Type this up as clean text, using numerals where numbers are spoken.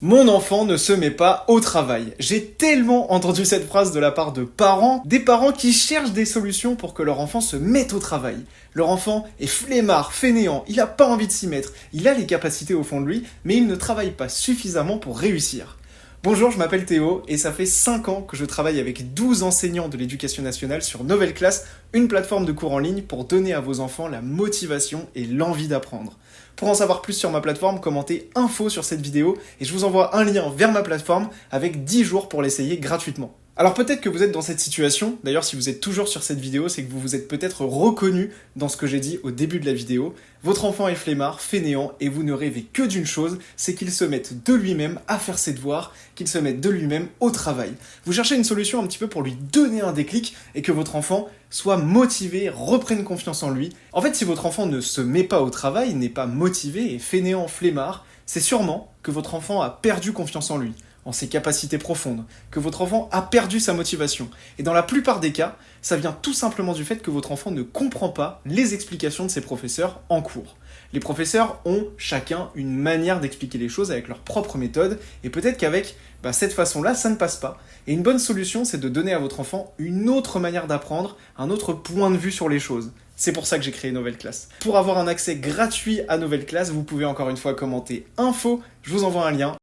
Mon enfant ne se met pas au travail. J'ai tellement entendu cette phrase de la part de parents, des parents qui cherchent des solutions pour que leur enfant se mette au travail. Leur enfant est flemmard, fainéant, il a pas envie de s'y mettre, il a les capacités au fond de lui, mais il ne travaille pas suffisamment pour réussir. Bonjour, je m'appelle Théo et ça fait 5 ans que je travaille avec 12 enseignants de l'éducation nationale sur Nouvelle Classe, une plateforme de cours en ligne pour donner à vos enfants la motivation et l'envie d'apprendre. Pour en savoir plus sur ma plateforme, commentez info sur cette vidéo et je vous envoie un lien vers ma plateforme avec 10 jours pour l'essayer gratuitement. Alors peut-être que vous êtes dans cette situation, d'ailleurs si vous êtes toujours sur cette vidéo, c'est que vous vous êtes peut-être reconnu dans ce que j'ai dit au début de la vidéo. Votre enfant est flemmard, fainéant et vous ne rêvez que d'une chose, c'est qu'il se mette de lui-même à faire ses devoirs, qu'il se mette de lui-même au travail. Vous cherchez une solution un petit peu pour lui donner un déclic et que votre enfant soit motivé, reprenne confiance en lui. En fait, si votre enfant ne se met pas au travail, n'est pas motivé et fainéant, flemmard, c'est sûrement que votre enfant a perdu confiance en lui, en ses capacités profondes, que votre enfant a perdu sa motivation. Et dans la plupart des cas, ça vient tout simplement du fait que votre enfant ne comprend pas les explications de ses professeurs en cours. Les professeurs ont chacun une manière d'expliquer les choses avec leur propre méthode, et peut-être qu'avec cette façon-là, ça ne passe pas. Et une bonne solution, c'est de donner à votre enfant une autre manière d'apprendre, un autre point de vue sur les choses. C'est pour ça que j'ai créé Nouvelle Classe. Pour avoir un accès gratuit à Nouvelle Classe, vous pouvez encore une fois commenter info, je vous envoie un lien.